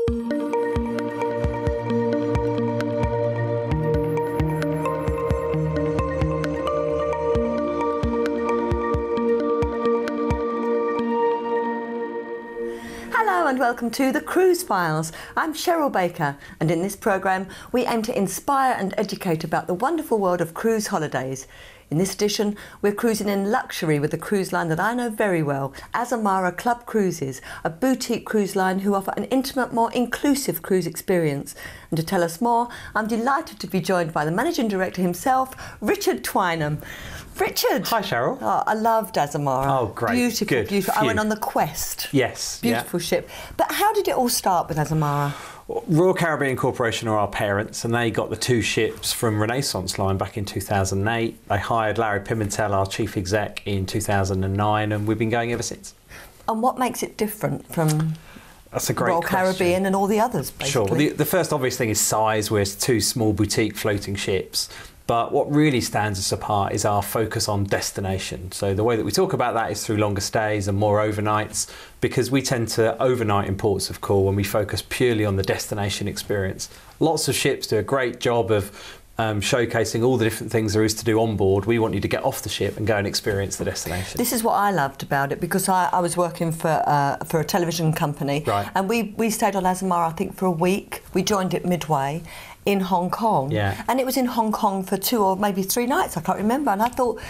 Hello and welcome to the Cruise Files. I'm Cheryl Baker, and in this programme we aim to inspire and educate about the wonderful world of cruise holidays. In this edition we're cruising in luxury with a cruise line that I know very well, Azamara Club Cruises, a boutique cruise line who offer an intimate, more inclusive cruise experience. And to tell us more, I'm delighted to be joined by the Managing Director himself, Richard Twynham. Richard! Hi, Cheryl. Oh, I loved Azamara. Oh, great. Beautiful, Good. beautiful. I went on the Quest. Yes. Beautiful ship. But how did it all start with Azamara? Royal Caribbean Corporation are our parents, and they got the two ships from Renaissance Line back in 2008. They hired Larry Pimentel, our chief exec, in 2009, and we've been going ever since. And what makes it different from That's a great Royal question. Caribbean and all the others, basically? Sure. The first obvious thing is size. We're two small boutique floating ships. But what really stands us apart is our focus on destination. So the way that we talk about that is through longer stays and more overnights, because we tend to overnight in ports of call when we focus purely on the destination experience. Lots of ships do a great job of showcasing all the different things there is to do on board. We want you to get off the ship and go and experience the destination. This is what I loved about it, because I was working for a television company, right. And we stayed on Azamara, I think, for a week. We joined it midway in Hong Kong, yeah. And it was in Hong Kong for 2 or maybe 3 nights, I can't remember, and I thought,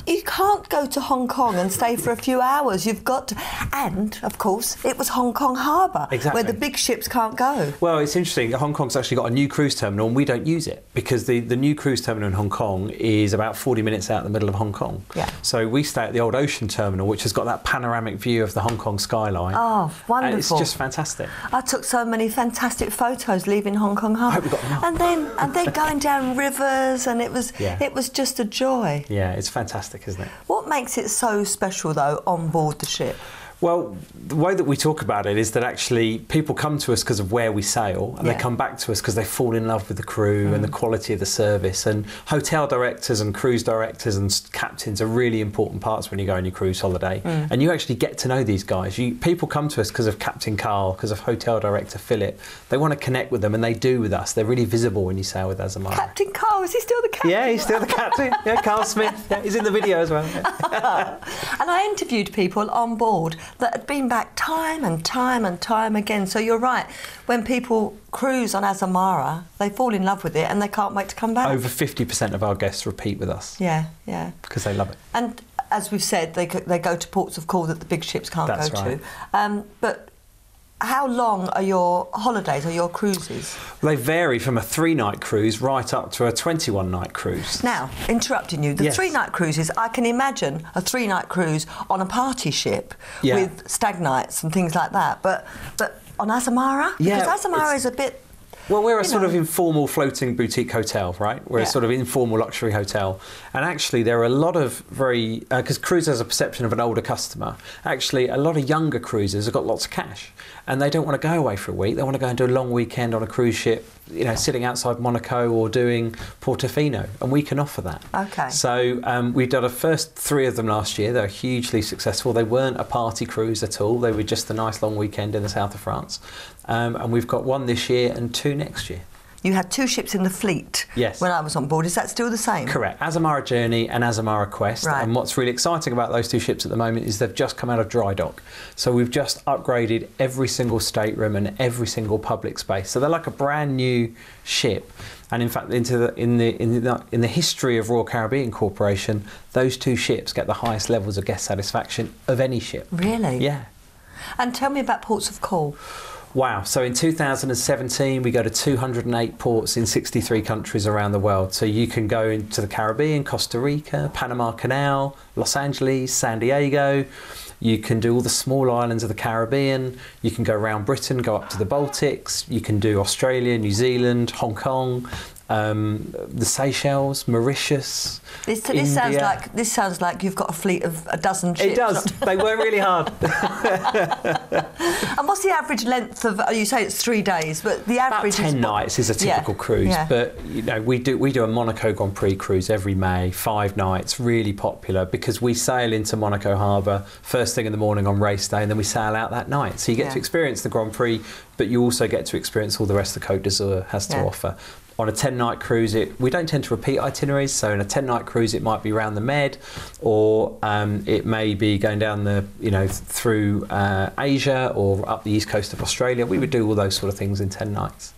you can't go to Hong Kong and stay for a few hours. You've got to... And, of course, it was Hong Kong Harbour, exactly. where the big ships can't go. Well, it's interesting. Hong Kong's actually got a new cruise terminal, and we don't use it because the new cruise terminal in Hong Kong is about 40 minutes out in the middle of Hong Kong. Yeah. So we stay at the old Ocean Terminal, which has got that panoramic view of the Hong Kong skyline. Oh, wonderful. And it's just fantastic. I took so many fantastic photos leaving Hong Kong Harbour. I hope we got them up. And then going down rivers, and it was just a joy. Yeah, it's fantastic, isn't it? What makes it so special, though, on board the ship? Well, the way that we talk about it is that actually people come to us because of where we sail, and they come back to us because they fall in love with the crew and the quality of the service. And hotel directors and cruise directors and captains are really important parts when you go on your cruise holiday. And you actually get to know these guys. People come to us because of Captain Carl, because of hotel director Philip. They want to connect with them, and they do with us. They're really visible when you sail with Azamara. Captain Carl, is he still the captain? Yeah, he's still the captain. Yeah, Carl Smith. Yeah, he's in the video as well. And I interviewed people on board that had been back time and time and time again. So you're right, when people cruise on Azamara, they fall in love with it and they can't wait to come back. Over 50% of our guests repeat with us. Yeah, yeah. Because they love it. And as we've said, they go to ports of call that the big ships can't That's go right. to. But how long are your holidays or your cruises? They vary from a 3-night cruise right up to a 21-night cruise. Now, interrupting you, the 3-night cruises, I can imagine a 3-night cruise on a party ship with stag nights and things like that. But on Azamara? Yeah, because Azamara is a bit... Well, we're a sort of informal floating boutique hotel, right? We're a sort of informal luxury hotel. And actually there are a lot of very... Because cruise has a perception of an older customer. Actually, a lot of younger cruisers have got lots of cash. And they don't want to go away for a week. They want to go and do a long weekend on a cruise ship, you know, sitting outside Monaco or doing Portofino. And we can offer that. Okay. So we've done the first 3 of them last year. They were hugely successful. They weren't a party cruise at all. They were just a nice long weekend in the south of France. And we've got 1 this year and 2 next year. You had 2 ships in the fleet when I was on board. Is that still the same? Correct. Azamara Journey and Azamara Quest. Right. And what's really exciting about those 2 ships at the moment is they've just come out of dry dock. So we've just upgraded every single stateroom and every single public space. So they're like a brand new ship. And in fact, in the history of Royal Caribbean Corporation, those 2 ships get the highest levels of guest satisfaction of any ship. Really? Yeah. And tell me about ports of call. Wow, so in 2017 we go to 208 ports in 63 countries around the world. So you can go into the Caribbean, Costa Rica, Panama Canal, Los Angeles, San Diego. You can do all the small islands of the Caribbean. You can go around Britain, go up to the Baltics. You can do Australia, New Zealand, Hong Kong. the Seychelles, Mauritius, This India. sounds like you've got a fleet of a dozen ships. It does. They work really hard. And what's the average length of? You say it's 3 days, but the average About 10 is nights is a typical cruise. Yeah. But you know, we do a Monaco Grand Prix cruise every May, 5 nights, really popular because we sail into Monaco Harbour first thing in the morning on race day, and then we sail out that night. So you get to experience the Grand Prix, but you also get to experience all the rest the Côte d'Azur has to offer. On a 10-night cruise, we don't tend to repeat itineraries. So in a 10-night cruise, it might be around the Med, or it may be going down through Asia or up the east coast of Australia. We would do all those sort of things in 10 nights.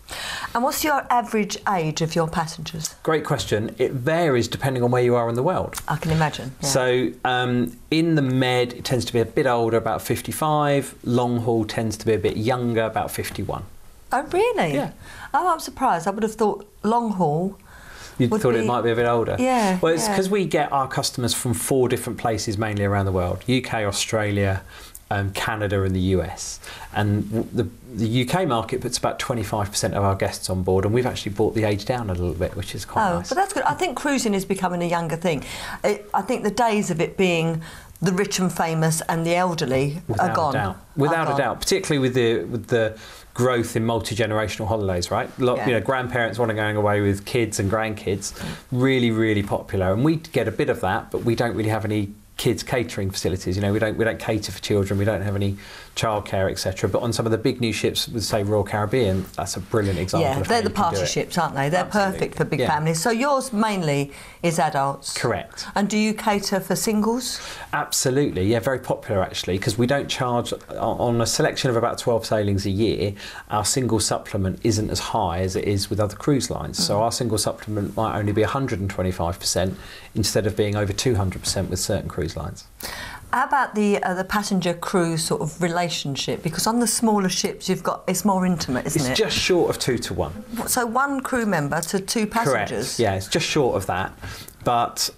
And what's your average age of your passengers? Great question. It varies depending on where you are in the world. I can imagine. Yeah. So in the Med, it tends to be a bit older, about 55. Long haul tends to be a bit younger, about 51. Oh, really? Yeah. Oh, I'm surprised. I would have thought long haul. You thought it might be a bit older? Yeah. Well, it's because we get our customers from 4 different places, mainly around the world: UK, Australia, Canada, and the US. And the UK market puts about 25% of our guests on board, and we've actually brought the age down a little bit, which is quite nice. But that's good. I think cruising is becoming a younger thing. I think the days of it being the rich and famous and the elderly are gone. Without a doubt, particularly with the growth in multi-generational holidays, right? Grandparents want to go away with kids and grandkids, really, really popular. And we get a bit of that, but we don't really have any kids catering facilities. We don't cater for children. We don't have any childcare, etc. But on some of the big new ships, with say Royal Caribbean, that's a brilliant example. Yeah, they're the party ships, aren't they? They're perfect for big families. So yours mainly is adults. Correct. And do you cater for singles? Absolutely, yeah, very popular actually, because we don't charge on a selection of about 12 sailings a year. Our single supplement isn't as high as it is with other cruise lines. So our single supplement might only be 125% instead of being over 200% with certain cruise lines. How about the passenger crew sort of relationship? Because on the smaller ships, it's more intimate, isn't it? It's just short of 2 to 1. So 1 crew member to 2 passengers. Correct. Yeah, it's just short of that. But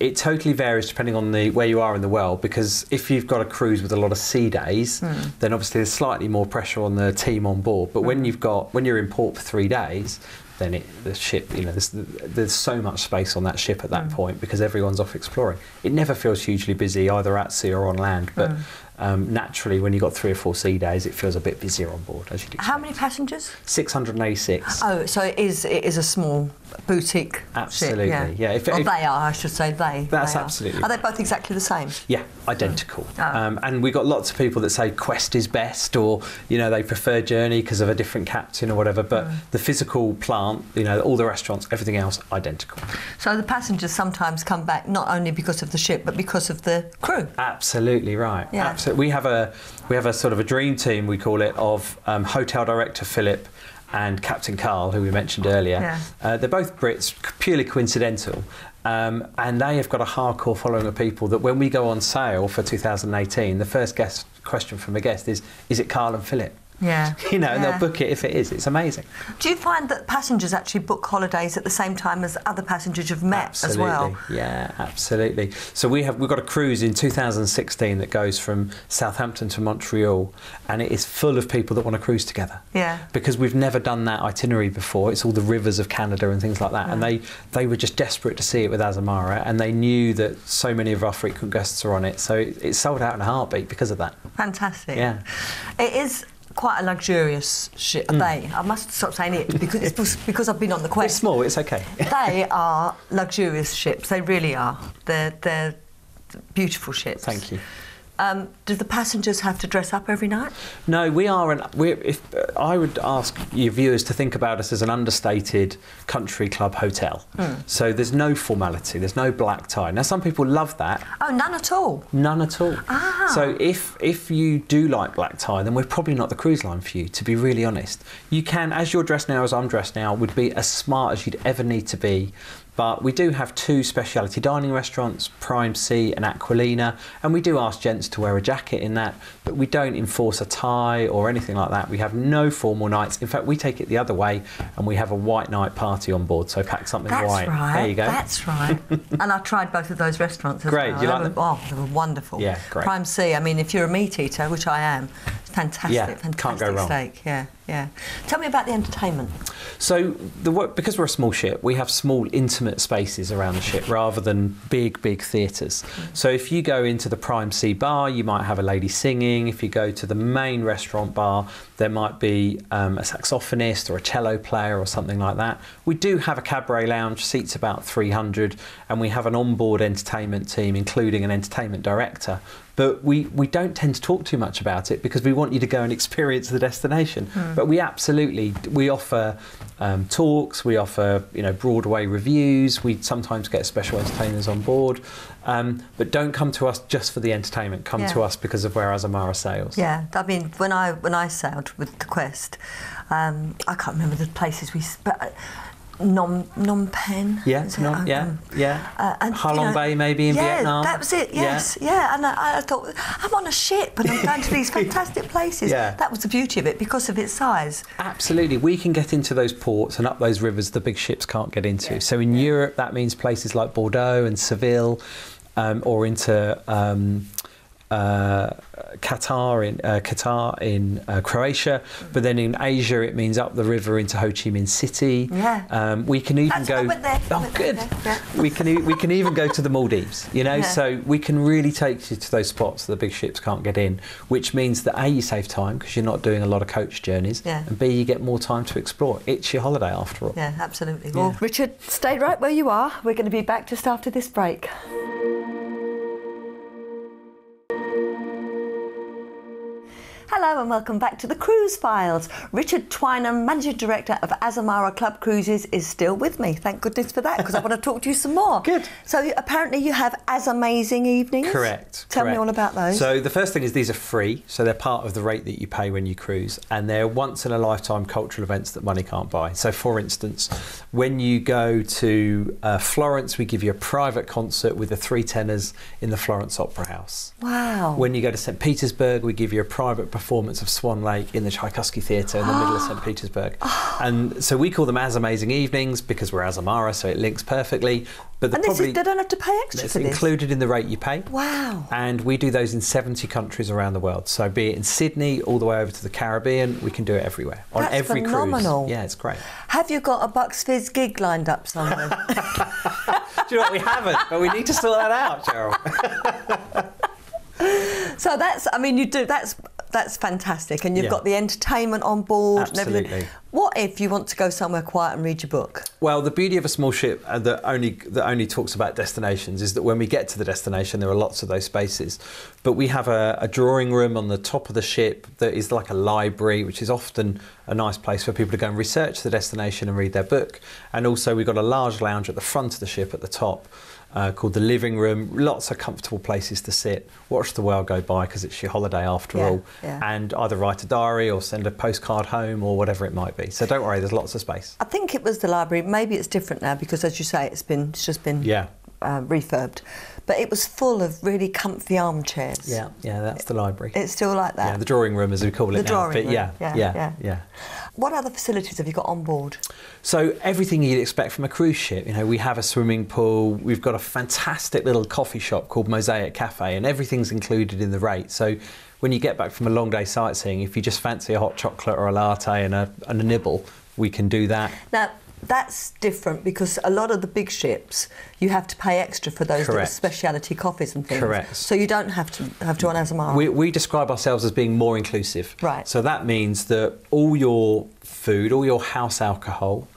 it totally varies depending on where you are in the world, because if you've got a cruise with a lot of sea days, then obviously there's slightly more pressure on the team on board. But when you're in port for 3 days, then the ship, there's so much space on that ship at that point because everyone's off exploring. It never feels hugely busy either at sea or on land, but naturally when you've got 3 or 4 sea days, it feels a bit busier on board, as you'd expect. How many passengers? 686. Oh, so it is a small boutique Absolutely, ship, yeah. They are, I should say, That's absolutely. Are they both exactly the same? Yeah, identical. And we've got lots of people that say Quest is best, or they prefer Journey because of a different captain or whatever. But the physical plant, all the restaurants, everything else, identical. So the passengers sometimes come back not only because of the ship, but because of the crew. Absolutely right. Yeah. Absolutely. We have a sort of a dream team, we call it, of hotel director Philip and Captain Carl, who we mentioned earlier. Yeah. They're both Brits, purely coincidental. And they have got a hardcore following of people that when we go on sale for 2018, the first question from a guest is it Carl and Philip? Yeah. And they'll book it if it is. It's amazing. Do you find that passengers actually book holidays at the same time as other passengers you've met as well? Yeah, absolutely. So we've got a cruise in 2016 that goes from Southampton to Montreal, and it is full of people that want to cruise together. Yeah. Because we've never done that itinerary before. It's all the rivers of Canada and things like that. Yeah. And they were just desperate to see it with Azamara, and they knew that so many of our frequent guests are on it. So it sold out in a heartbeat because of that. Fantastic. Yeah. It is quite a luxurious ship. I must stop saying it because I've been on the Quest. It's small, it's okay. They are luxurious ships. They really are. They're beautiful ships. Thank you. Do the passengers have to dress up every night? No, I would ask your viewers to think about us as an understated country club hotel. So there's no formality, there's no black tie. Now some people love that. Oh, none at all? None at all. Ah. So if you do like black tie, then we're probably not the cruise line for you, to be really honest. You can, as you're dressed now, as I'm dressed now, would be as smart as you'd ever need to be. But we do have 2 speciality dining restaurants, Prime Sea and Aquilina, and we do ask gents to wear a jacket in that, but we don't enforce a tie or anything like that. We have no formal nights. In fact, we take it the other way, and we have a white night party on board, so pack something white. Right. There you go. That's right. And I tried both of those restaurants as well. Great, you like them? Oh, they were wonderful. Yeah, great. Prime Sea, I mean, if you're a meat eater, which I am, Fantastic, Yeah, fantastic can't go wrong. steak. Yeah, yeah. Tell me about the entertainment. So because we're a small ship, we have small intimate spaces around the ship rather than big theatres. So if you go into the Prime Sea bar, you might have a lady singing. If you go to the main restaurant bar, there might be a saxophonist or a cello player or something like that. We do have a cabaret lounge, seats about 300, and we have an onboard entertainment team, including an entertainment director. But we don't tend to talk too much about it because we want you to go and experience the destination. But we offer talks, we offer Broadway reviews, we sometimes get special entertainers on board. But don't come to us just for the entertainment. Come to us because of where Azamara sails. Yeah, I mean, when I sailed with the Quest, I can't remember the places but Phnom Penh. Yeah, and Halong Bay maybe in Vietnam. Yeah, that was it. Yes, yeah. And I thought, I'm on a ship and I'm going to these fantastic places. Yeah. That was the beauty of it because of its size. Absolutely, we can get into those ports and up those rivers the big ships can't get into. So in Europe, that means places like Bordeaux and Seville, or into Qatar in Croatia, but then in Asia it means up the river into Ho Chi Minh City. Yeah. We can even go. I went there. Oh, good. Yeah. We can even go to the Maldives. So we can really take you to those spots that the big ships can't get in, which means that A, you save time because you're not doing a lot of coach journeys, and B, you get more time to explore. It's your holiday after all. Yeah, absolutely. Well, Richard, stay right where you are. We're going to be back just after this break. Hello and welcome back to the Cruise Files. Richard Twynham, Managing Director of Azamara Club Cruises, is still with me. Thank goodness for that, because I want to talk to you some more. Good. So apparently you have Amazing evenings. Correct. Tell me all about those. So the first thing is these are free, so they're part of the rate that you pay when you cruise, and they're once in a lifetime cultural events that money can't buy. So for instance, when you go to Florence, we give you a private concert with the 3 tenors in the Florence Opera House. Wow. When you go to St. Petersburg, we give you a private performance of Swan Lake in the Tchaikovsky Theatre in the middle of St. Petersburg. And so we call them Amazing Evenings because we're Azamara, so it links perfectly. But they don't have to pay extra for this? It's included in the rate you pay. Wow. And we do those in 70 countries around the world. So be it in Sydney all the way over to the Caribbean, we can do it everywhere. On That's every phenomenal. cruise. Yeah, it's great. Have you got a Bucks Fizz gig lined up somewhere? Do you know what? We haven't, but we need to sort that out, Cheryl. So that's fantastic, and you've got the entertainment on board. Absolutely. And everything. What if you want to go somewhere quiet and read your book? Well, the beauty of a small ship that only talks about destinations is that when we get to the destination, there are lots of those spaces. But we have a drawing room on the top of the ship that is like a library, which is often a nice place for people to go and research the destination and read their book. And also we've got a large lounge at the front of the ship at the top. Called the living room. Lots of comfortable places to sit, watch the world go by because it's your holiday after all, and either write a diary or send a postcard home or whatever it might be. So don't worry, there's lots of space. I think it was the library. Maybe it's different now because, as you say, it's just been refurbed. But it was full of really comfy armchairs. Yeah, that's the library. It's still like that. Yeah, the drawing room as we call it now. The drawing room. Yeah. What other facilities have you got on board? So everything you'd expect from a cruise ship. We have a swimming pool. We've got a fantastic little coffee shop called Mosaic Cafe, and everything's included in the rate. So when you get back from a long day sightseeing, if you just fancy a hot chocolate or a latte and a nibble, we can do that. Now, that's different because a lot of the big ships you have to pay extra for those little speciality coffees and things. Correct. So you don't have to on Azamara. We describe ourselves as being more inclusive. Right. So that means that all your food, all your house alcohol,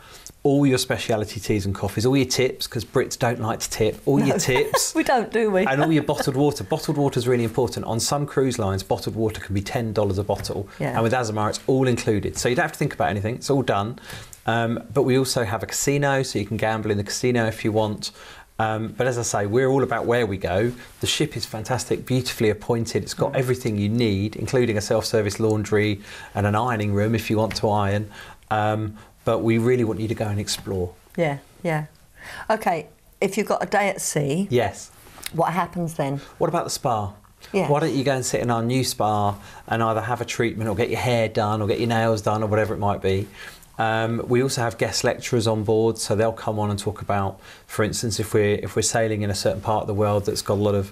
all your speciality teas and coffees, all your tips, because Brits don't like to tip, your tips. We don't, do we? And all your bottled water. Bottled water is really important. On some cruise lines, bottled water can be $10 a bottle. Yeah. And with Azamara, it's all included. So you don't have to think about anything. It's all done. But we also have a casino, so you can gamble in the casino if you want. But as I say, we're all about where we go. The ship is fantastic, beautifully appointed. It's got everything you need, including a self-service laundry and an ironing room if you want to iron. But we really want you to go and explore. Yeah. OK, if you've got a day at sea... Yes. What happens then? What about the spa? Yeah. Why don't you go and sit in our new spa and either have a treatment or get your hair done or get your nails done or whatever it might be. We also have guest lecturers on board, so they'll come on and talk about, for instance, if we're sailing in a certain part of the world that's got a lot of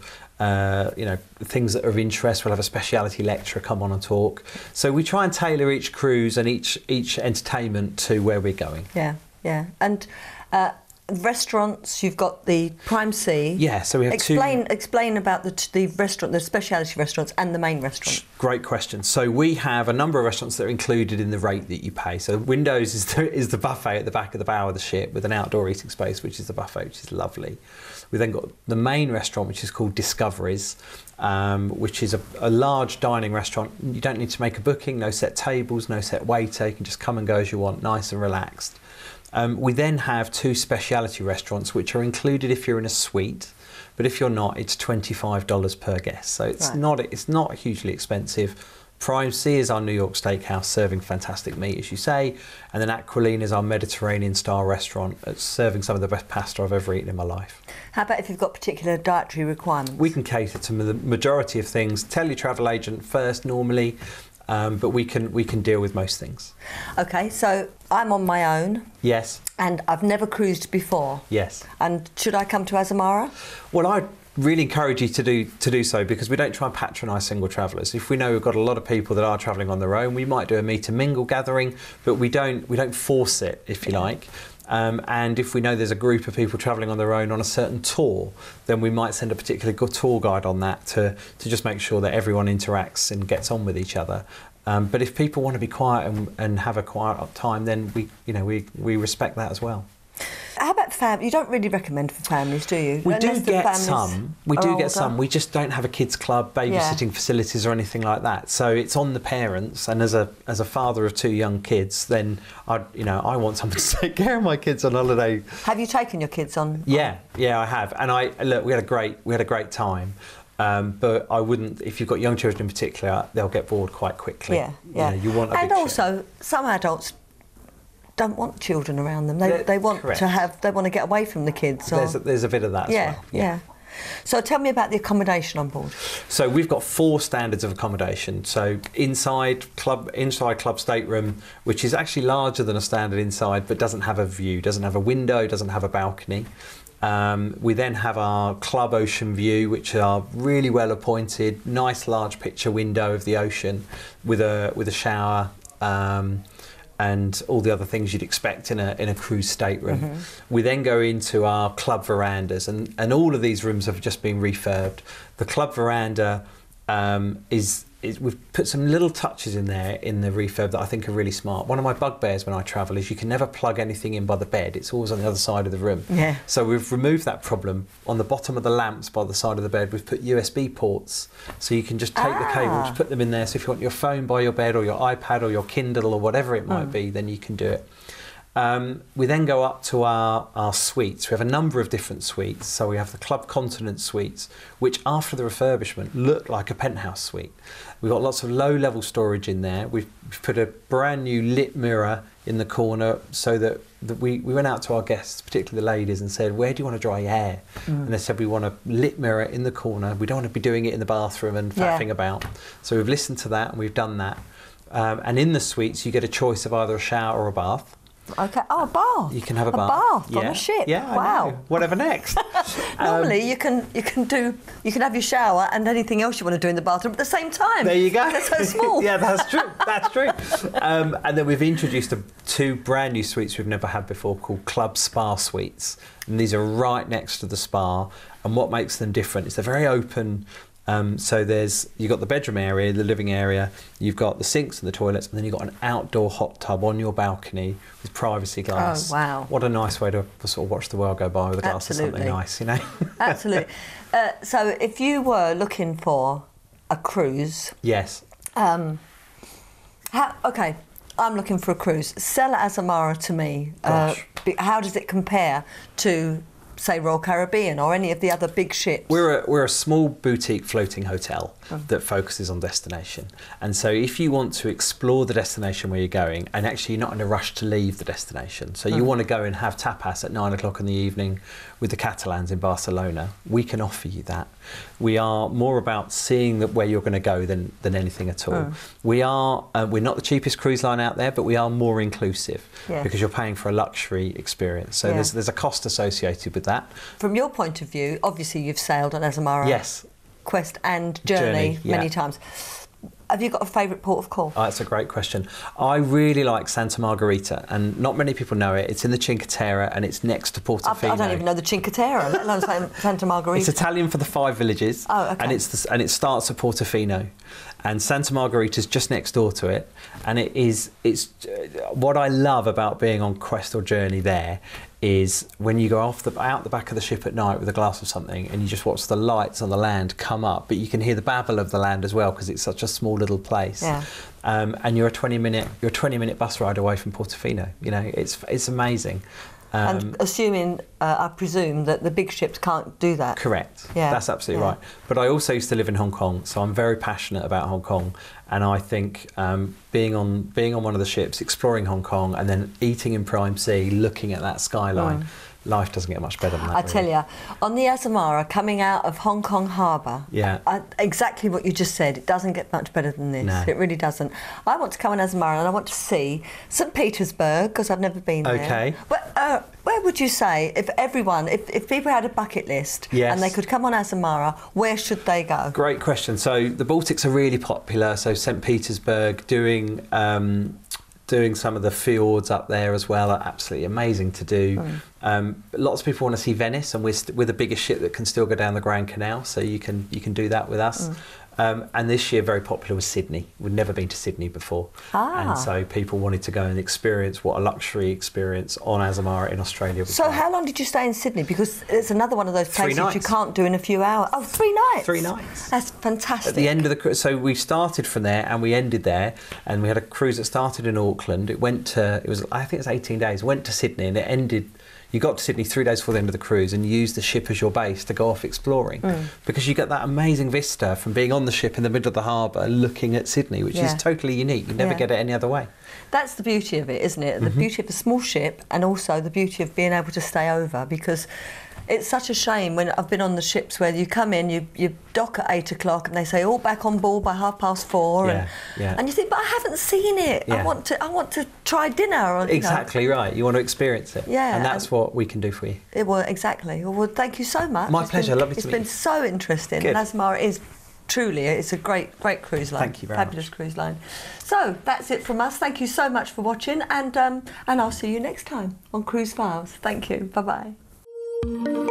things that are of interest, we'll have a speciality lecturer come on and talk. So we try and tailor each cruise and each entertainment to where we're going. Yeah, yeah. And restaurants, you've got the Prime Sea. Yeah, so we have Explain about the restaurant, the speciality restaurants and the main restaurant. Great question. So we have a number of restaurants that are included in the rate that you pay. So Windows is the buffet at the back of the bow of the ship with an outdoor eating space, which is the buffet, which is lovely. We then got the main restaurant, which is called Discoveries, which is a large dining restaurant. You don't need to make a booking, no set tables, no set waiter. You can just come and go as you want, nice and relaxed. We then have 2 speciality restaurants, which are included if you're in a suite, but if you're not, it's $25 per guest. So it's not hugely expensive. Prime Sea is our New York steakhouse, serving fantastic meat, as you say, and then Aquilina is our Mediterranean-style restaurant, serving some of the best pasta I've ever eaten in my life. How about if you've got particular dietary requirements? We can cater to the majority of things. Tell your travel agent first, normally. But we can deal with most things. Okay, so I'm on my own. Yes. And I've never cruised before. Yes. And should I come to Azamara? Well, I'd really encourage you to do so, because we don't try and patronise single travellers. If we know we've got a lot of people that are travelling on their own, we might do a meet and mingle gathering, but we don't force it, if you like. And if we know there's a group of people travelling on their own on a certain tour, then we might send a particular good tour guide on that to just make sure that everyone interacts and gets on with each other. But if people want to be quiet and have a quiet time, then we respect that as well. How about family? You don't really recommend for families, do you? We do get some. We just don't have a kids club, babysitting facilities or anything like that. So it's on the parents. And as a father of 2 young kids, then I want someone to take care of my kids on holiday. Have you taken your kids on? Yeah, I have. And we had a great time. But I wouldn't. If you've got young children in particular, they'll get bored quite quickly. Yeah. You want a and big also ship. Some adults don't want children around them. They want to get away from the kids. There's a bit of that as well. Yeah. So tell me about the accommodation on board. So we've got 4 standards of accommodation. So inside club stateroom, which is actually larger than a standard inside, but doesn't have a view, doesn't have a window, doesn't have a balcony. We then have our club ocean view, which are really well appointed, nice large picture window of the ocean with a shower. And all the other things you'd expect in a cruise stateroom. Mm-hmm. We then go into our club verandas, and all of these rooms have just been refurbed. The club veranda we've put some little touches in there in the refurb that I think are really smart. One of my bugbears when I travel is you can never plug anything in by the bed. It's always on the other side of the room. Yeah. So we've removed that problem. On the bottom of the lamps by the side of the bed, we've put USB ports. So you can just take the cables, put them in there. So if you want your phone by your bed or your iPad or your Kindle or whatever it might be, then you can do it. We then go up to our suites. We have a number of different suites. So we have the Club Continent suites, which after the refurbishment look like a penthouse suite. We've got lots of low-level storage in there. We've put a brand new lit mirror in the corner so that we went out to our guests, particularly the ladies, and said, where do you want to dry your hair? And they said, we want a lit mirror in the corner. We don't want to be doing it in the bathroom and faffing about. So we've listened to that and we've done that. And in the suites, you get a choice of either a shower or a bath. Okay. Oh, a bath. You can have a bath. A bath on a ship. Yeah. Wow. I know. Whatever next. Normally, you can have your shower and anything else you want to do in the bathroom at the same time. There you go. They're so small. Yeah, that's true. That's true. And then we've introduced 2 brand new suites we've never had before called Club Spa Suites, and these are right next to the spa. And what makes them different is they're very open. So you've got the bedroom area, the living area, you've got the sinks and the toilets, and then you've got an outdoor hot tub on your balcony with privacy glass. Oh, wow. What a nice way to sort of watch the world go by with a glass of something nice, you know? Absolutely. So if you were looking for a cruise... Yes. Okay, I'm looking for a cruise. Sell Azamara to me. How does it compare to say, Royal Caribbean or any of the other big ships? We're a small boutique floating hotel that focuses on destination. And so if you want to explore the destination where you're going, and actually you're not in a rush to leave the destination, so you want to go and have tapas at 9 o'clock in the evening with the Catalans in Barcelona, we can offer you that. We are more about seeing where you're going to go than anything at all. We're not the cheapest cruise line out there, but we are more inclusive because you're paying for a luxury experience. So there's a cost associated with that. From your point of view, obviously you've sailed on Azamara, yes, Quest and Journey many times. Have you got a favourite port of call? Oh, that's a great question. I really like Santa Margherita, and not many people know it. It's in the Cinque Terre and it's next to Portofino. I don't even know the Cinque Terre, let alone Santa Margherita. It's Italian for the 5 villages, and it starts at Portofino. And Santa Margherita's just next door to it, and it's what I love about being on Quest or Journey there is when you go out the back of the ship at night with a glass of something and you just watch the lights on the land come up, but you can hear the babble of the land as well because it's such a small little place. Yeah. And you're a 20-minute bus ride away from Portofino. You know, it's amazing. And assuming, I presume, that the big ships can't do that. Correct. Yeah. That's absolutely right. But I also used to live in Hong Kong, so I'm very passionate about Hong Kong. And I think being on one of the ships, exploring Hong Kong, and then eating in Prime Sea, looking at that skyline, life doesn't get much better than that. I tell you, on the Azamara, coming out of Hong Kong Harbour, exactly what you just said, it doesn't get much better than this. No. It really doesn't. I want to come on Azamara and I want to see St Petersburg, because I've never been there. Okay. But where would you say, if people had a bucket list and they could come on Azamara, where should they go? Great question. So the Baltics are really popular. So St Petersburg, doing some of the fjords up there as well are absolutely amazing to do. Lots of people want to see Venice, and we're the biggest ship that can still go down the Grand Canal, so you can do that with us. And this year, very popular was Sydney. We'd never been to Sydney before. And so people wanted to go and experience what a luxury experience on Azamara in Australia was. So how long did you stay in Sydney? Because it's another one of those places you can't do in a few hours. Oh, 3 nights? 3 nights. That's fantastic. At the end of the cruise, so we started from there and we ended there, and we had a cruise that started in Auckland. I think it was 18 days, went to Sydney, and it ended. You got to Sydney 3 days before the end of the cruise and used the ship as your base to go off exploring because you get that amazing vista from being on the ship in the middle of the harbour looking at Sydney, which is totally unique. You never get it any other way. That's the beauty of it, isn't it? The beauty of a small ship, and also the beauty of being able to stay over, because it's such a shame when I've been on the ships where you come in, you dock at 8 o'clock and they say all back on board by 4:30, and you think, but I haven't seen it. I want to try dinner. Or, exactly right. You want to experience it. Yeah, and that's what we can do for you. Well, exactly. Well, thank you so much. My pleasure. Lovely to meet you. It's been so interesting. Good. And Azamara is truly, it's a great cruise line. Thank you very much. Fabulous cruise line. So that's it from us. Thank you so much for watching, and I'll see you next time on Cruise Files. Thank you. Bye bye.